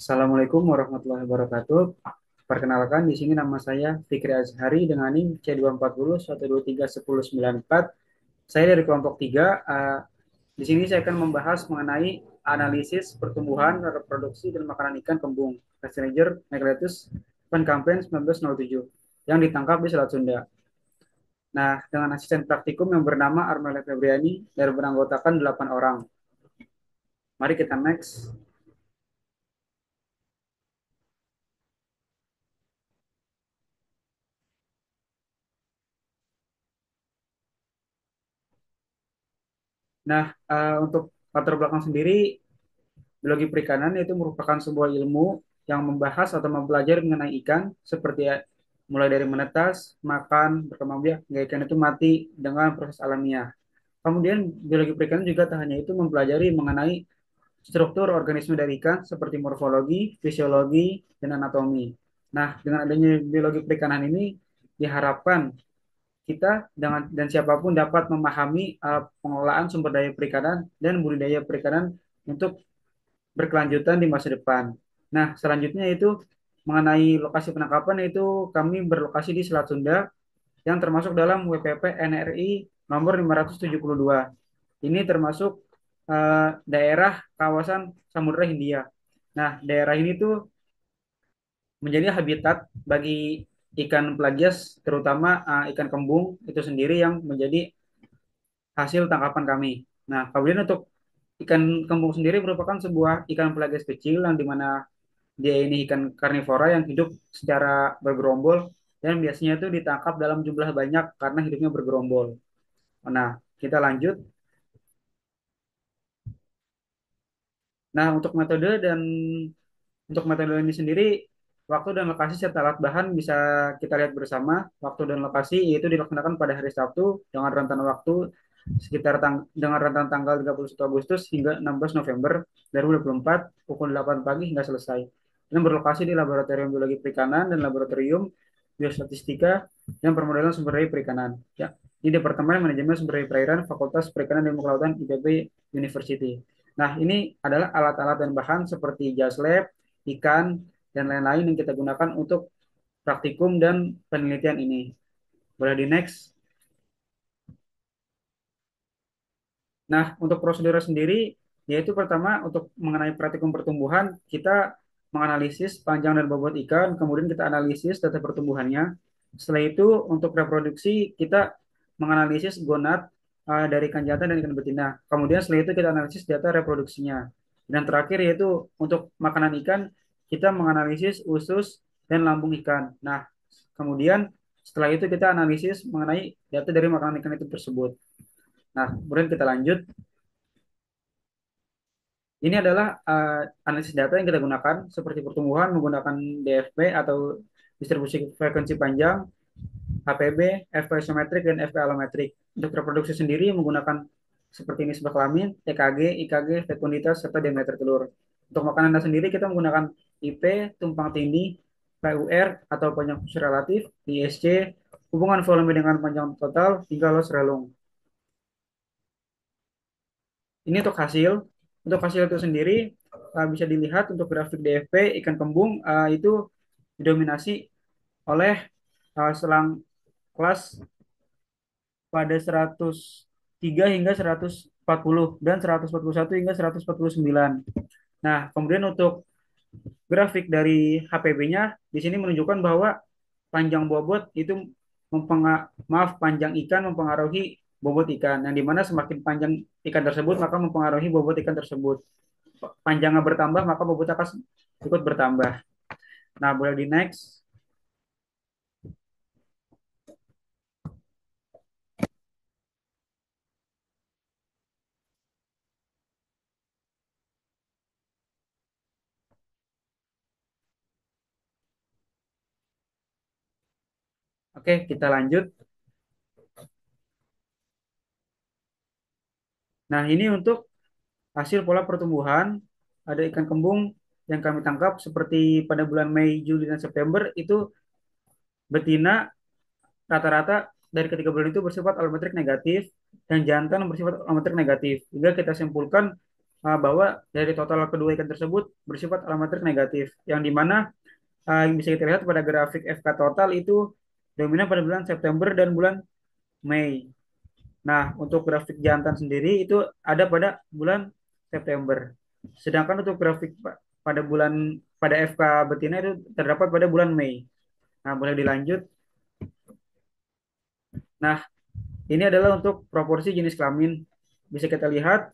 Assalamualaikum warahmatullahi wabarakatuh. Perkenalkan, di sini nama saya Fikri Azhari dengan NIM C240 1231094. Saya dari kelompok 3. Di sini saya akan membahas mengenai analisis pertumbuhan, reproduksi, dan makanan ikan kembung Passenger Migratus Penkampen 1907 yang ditangkap di Selat Sunda. Nah, dengan asisten praktikum yang bernama Armela Febriani dan beranggotakan 8 orang. Mari kita next. Nah, untuk latar belakang sendiri, biologi perikanan itu merupakan sebuah ilmu yang membahas atau mempelajari mengenai ikan seperti mulai dari menetas, makan, berkembang biak, hingga ikan itu mati dengan proses alamiah. Kemudian biologi perikanan juga tak hanya itu mempelajari mengenai struktur organisme dari ikan seperti morfologi, fisiologi, dan anatomi. Nah, dengan adanya biologi perikanan ini diharapkan kita dan siapapun dapat memahami pengelolaan sumber daya perikanan dan budidaya perikanan untuk berkelanjutan di masa depan. Nah, selanjutnya itu mengenai lokasi penangkapan itu kami berlokasi di Selat Sunda yang termasuk dalam WPP NRI nomor 572. Ini termasuk daerah kawasan Samudra Hindia. Nah, daerah ini tuh menjadi habitat bagi ikan pelagias, terutama ikan kembung itu sendiri yang menjadi hasil tangkapan kami. Nah, kemudian untuk ikan kembung sendiri merupakan sebuah ikan pelagias kecil yang dimana dia ini ikan karnivora yang hidup secara bergerombol dan biasanya itu ditangkap dalam jumlah banyak karena hidupnya bergerombol. Nah, kita lanjut. Nah, untuk metode ini sendiri, waktu dan lokasi serta alat bahan bisa kita lihat bersama. Waktu dan lokasi itu dilaksanakan pada hari Sabtu dengan rentan waktu dengan rentan tanggal 31 Agustus hingga 16 November 2024 pukul 8 pagi hingga selesai. Dan berlokasi di Laboratorium Biologi Perikanan dan Laboratorium Biostatistika dan Permodelan Sumber Daya Perikanan. Ya, di Departemen Manajemen Sumber Daya Perairan Fakultas Perikanan dan Ilmu Kelautan IPB University. Nah, ini adalah alat-alat dan bahan seperti jas lab, ikan, dan lain-lain yang kita gunakan untuk praktikum dan penelitian ini. Boleh di next. Nah, untuk prosedur sendiri, yaitu pertama untuk mengenai praktikum pertumbuhan, kita menganalisis panjang dan bobot ikan, kemudian kita analisis data pertumbuhannya. Setelah itu, untuk reproduksi, kita menganalisis gonad dari ikan jantan dan ikan betina. Kemudian setelah itu kita analisis data reproduksinya. Dan terakhir yaitu untuk makanan ikan, kita menganalisis usus dan lambung ikan. Nah, kemudian setelah itu kita analisis mengenai data dari makanan ikan itu tersebut. Nah, kemudian kita lanjut. Ini adalah analisis data yang kita gunakan seperti pertumbuhan menggunakan DFP atau distribusi frekuensi panjang, HPB, FP isometrik, dan FP allometrik. Untuk reproduksi sendiri menggunakan seperti nisbah kelamin, EKG, IKG, fekunditas, serta diameter telur. Untuk makanan sendiri kita menggunakan IP, tumpang tindih, PUR atau panjang khusus relatif, ISC, hubungan volume dengan panjang total, hingga loss relung. Ini untuk hasil. Untuk hasil itu sendiri bisa dilihat untuk grafik DFP ikan kembung itu didominasi oleh selang kelas pada 103 hingga 140 dan 141 hingga 149. Nah, kemudian untuk grafik dari HPB-nya di sini menunjukkan bahwa panjang bobot itu panjang ikan mempengaruhi bobot ikan. Yang dimana semakin panjang ikan tersebut maka mempengaruhi bobot ikan tersebut. Panjangnya bertambah maka bobot akan ikut bertambah. Nah, boleh di next. Oke, kita lanjut. Nah, ini untuk hasil pola pertumbuhan. Ada ikan kembung yang kami tangkap seperti pada bulan Mei, Juli, dan September itu betina rata-rata dari ketiga bulan itu bersifat allometric negatif dan jantan bersifat allometric negatif. Hingga kita simpulkan bahwa dari total kedua ikan tersebut bersifat alamatir negatif, yang dimana yang bisa kita lihat pada grafik FK total itu dominan pada bulan September dan bulan Mei. Nah, untuk grafik jantan sendiri itu ada pada bulan September. Sedangkan untuk grafik pada FK betina itu terdapat pada bulan Mei. Nah, boleh dilanjut. Nah, ini adalah untuk proporsi jenis kelamin. Bisa kita lihat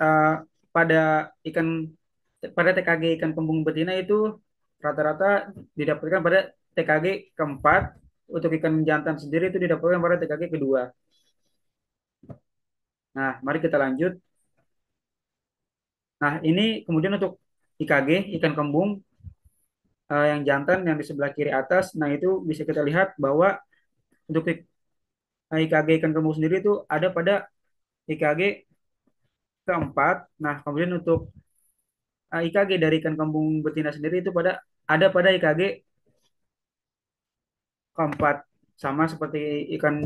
pada ikan pada TKG ikan kembung betina itu rata-rata didapatkan pada TKG keempat. Untuk ikan jantan sendiri itu didapatkan pada TKG kedua. Nah, mari kita lanjut. Nah, ini kemudian untuk IKG, ikan kembung yang jantan yang di sebelah kiri atas. Nah, itu bisa kita lihat bahwa untuk IKG ikan kembung sendiri itu ada pada IKG keempat. Nah, kemudian untuk IKG dari ikan kembung betina sendiri itu ada pada IKG keempat, sama seperti ikan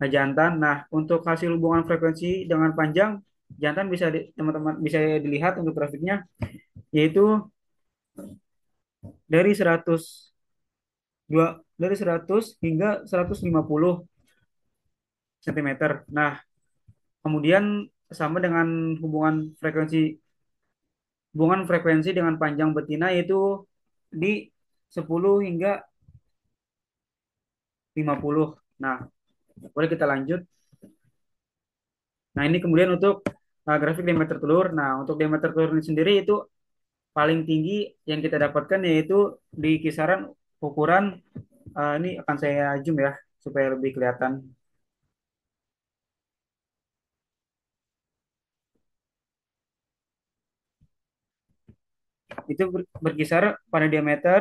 jantan. Nah, untuk hasil hubungan frekuensi dengan panjang jantan teman-teman bisa dilihat untuk grafiknya, yaitu dari 102 dari 100 hingga 150 cm. Nah, kemudian sama dengan hubungan frekuensi dengan panjang betina yaitu di 10 hingga 50. Nah, boleh kita lanjut. Nah, ini kemudian untuk grafik diameter telur. Nah, untuk diameter telur ini sendiri itu paling tinggi yang kita dapatkan yaitu di kisaran ukuran ini akan saya zoom ya supaya lebih kelihatan. Itu berkisar pada diameter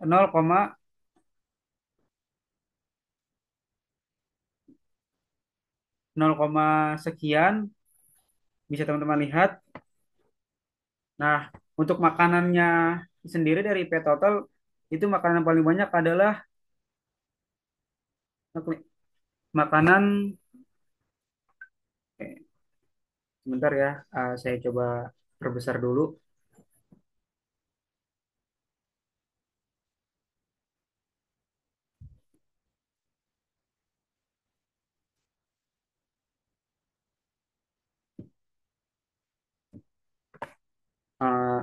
0,0 sekian, bisa teman-teman lihat. Nah, untuk makanannya sendiri dari P total itu makanan yang paling banyak adalah makanan eh, sebentar ya, saya coba perbesar dulu.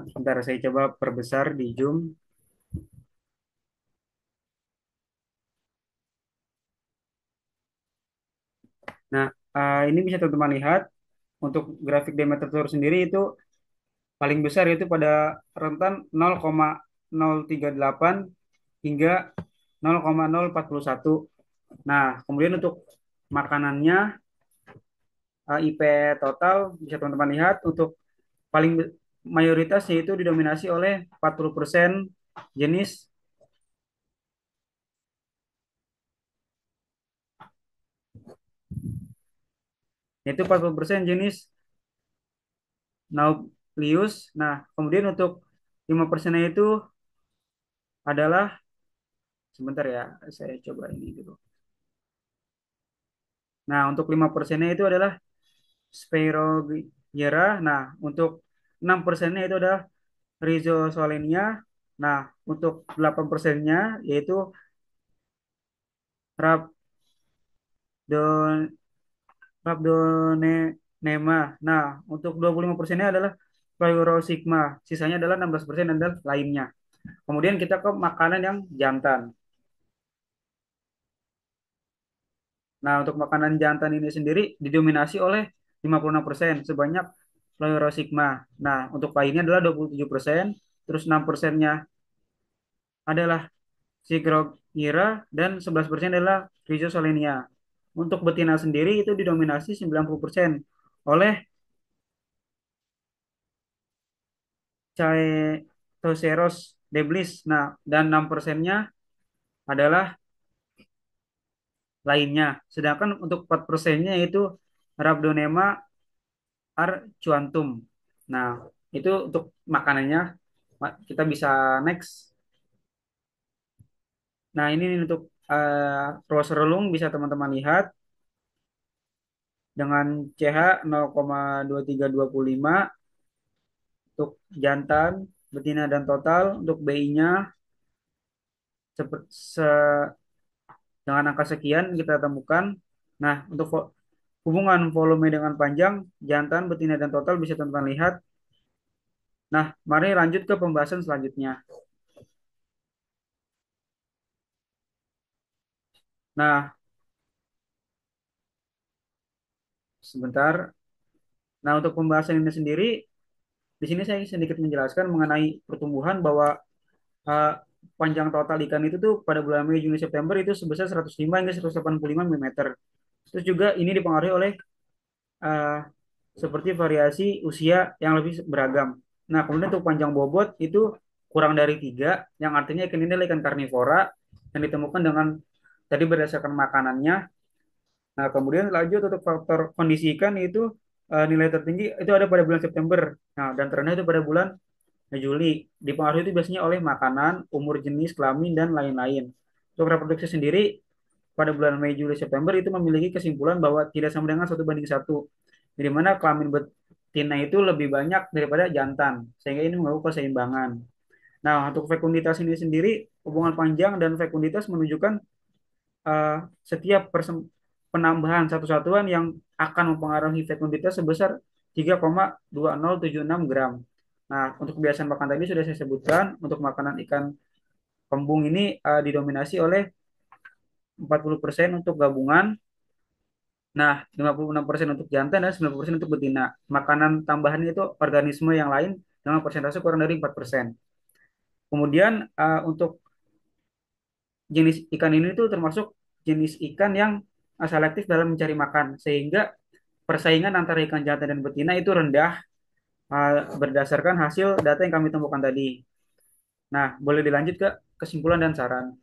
Sebentar saya coba perbesar di zoom. Nah, ini bisa teman-teman lihat untuk grafik diameter telur sendiri itu paling besar yaitu pada rentan 0,038 hingga 0,041. Nah, kemudian untuk makanannya IP total bisa teman-teman lihat untuk paling mayoritas yaitu didominasi oleh 40% jenis, yaitu 40% jenis Nauplius. Nah, kemudian untuk 5% itu adalah sebentar ya, saya coba ini dulu. Nah, untuk 5%-nya itu adalah Spirogyra. Nah, untuk 6%-nya itu adalah Rhizosolenia. Nah, untuk 8%-nya yaitu Rhabdon Rhabdonema. Nah, untuk 25%-nya adalah Pleurosigma. Sisanya adalah 16% adalah lainnya. Kemudian kita ke makanan yang jantan. Nah, untuk makanan jantan ini sendiri didominasi oleh 56% sebanyak Pleurosigma. Nah, untuk lainnya adalah 27%, terus 6%-nya adalah Sigrogyra dan 11% adalah Rhizosolenia. Untuk betina sendiri itu didominasi 90% oleh Chaetoceros deblis. Nah, dan 6%-nya adalah lainnya. Sedangkan untuk 4%-nya itu Rhabdonema arcuantum. Nah, itu untuk makanannya. Kita bisa next. Nah, ini untuk ruas relung bisa teman-teman lihat dengan CH 0,2325. untuk jantan, betina dan total. Untuk BI-nya dengan angka sekian kita temukan. Nah, untuk hubungan volume dengan panjang, jantan, betina dan total bisa teman-teman lihat. Nah, mari lanjut ke pembahasan selanjutnya. Nah, sebentar. Nah, untuk pembahasan ini sendiri, di sini saya sedikit menjelaskan mengenai pertumbuhan bahwa eh, panjang total ikan itu tuh pada bulan Mei, Juni, September itu sebesar 105 hingga 185 mm. Terus juga ini dipengaruhi oleh eh, seperti variasi usia yang lebih beragam. Nah, kemudian untuk panjang bobot itu kurang dari 3, yang artinya ikan ini adalah ikan karnivora yang ditemukan dengan tadi berdasarkan makanannya. Nah, kemudian lanjut untuk faktor kondisi ikan itu nilai tertinggi itu ada pada bulan September. Nah, dan terendah itu pada bulan Juli. Dipengaruhi itu biasanya oleh makanan, umur jenis, kelamin, dan lain-lain. Untuk reproduksi sendiri, pada bulan Mei, Juli, September itu memiliki kesimpulan bahwa tidak sama dengan 1:1, di mana kelamin betina itu lebih banyak daripada jantan, sehingga ini mengganggu keseimbangan. Nah, untuk fekunditas ini sendiri, hubungan panjang dan fekunditas menunjukkan eh, setiap penambahan satu satuan yang akan mempengaruhi fekunditas sebesar 3,2076 gram. Nah, untuk kebiasaan makan tadi sudah saya sebutkan, untuk makanan ikan kembung ini didominasi oleh 40% untuk gabungan. Nah, 56% untuk jantan dan 90% untuk betina. Makanan tambahan itu organisme yang lain dengan persentase kurang dari 4%. Kemudian untuk jenis ikan ini tuh termasuk jenis ikan yang selektif dalam mencari makan, sehingga persaingan antara ikan jantan dan betina itu rendah berdasarkan hasil data yang kami temukan tadi. Nah, boleh dilanjut ke kesimpulan dan saran.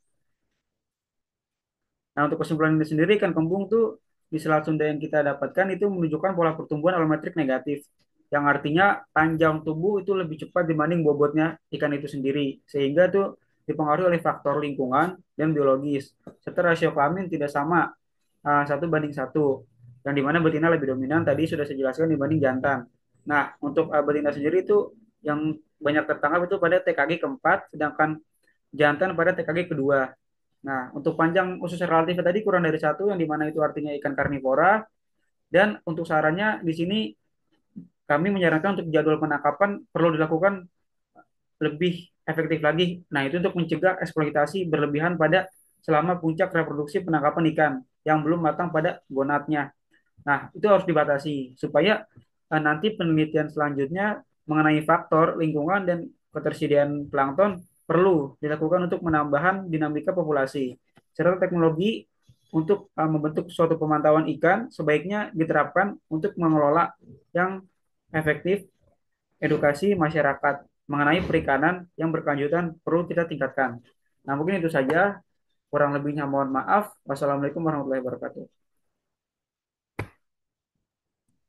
Nah, untuk kesimpulan ini sendiri, ikan kembung tuh di Selat Sunda yang kita dapatkan itu menunjukkan pola pertumbuhan alometrik negatif, yang artinya panjang tubuh itu lebih cepat dibanding bobotnya ikan itu sendiri, sehingga tuh dipengaruhi oleh faktor lingkungan dan biologis, serta rasio kelamin tidak sama 1:1, yang dimana betina lebih dominan tadi sudah saya jelaskan dibanding jantan. Nah, untuk betina sendiri itu yang banyak tertangkap itu pada TKG keempat, sedangkan jantan pada TKG kedua. Nah, untuk panjang usus relatif tadi kurang dari 1, yang dimana itu artinya ikan karnivora. Dan untuk sarannya di sini kami menyarankan untuk jadwal penangkapan perlu dilakukan lebih efektif lagi. Nah, itu untuk mencegah eksploitasi berlebihan pada selama puncak reproduksi penangkapan ikan yang belum matang pada gonatnya. Nah, itu harus dibatasi supaya nanti penelitian selanjutnya mengenai faktor lingkungan dan ketersediaan plankton perlu dilakukan untuk menambahkan dinamika populasi. Serta teknologi untuk membentuk suatu pemantauan ikan sebaiknya diterapkan untuk mengelola yang efektif. Edukasi masyarakat mengenai perikanan yang berkelanjutan perlu kita tingkatkan. Nah, mungkin itu saja. Kurang lebihnya mohon maaf. Wassalamualaikum warahmatullahi wabarakatuh.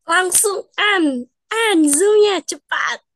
Langsung an zoomnya cepat.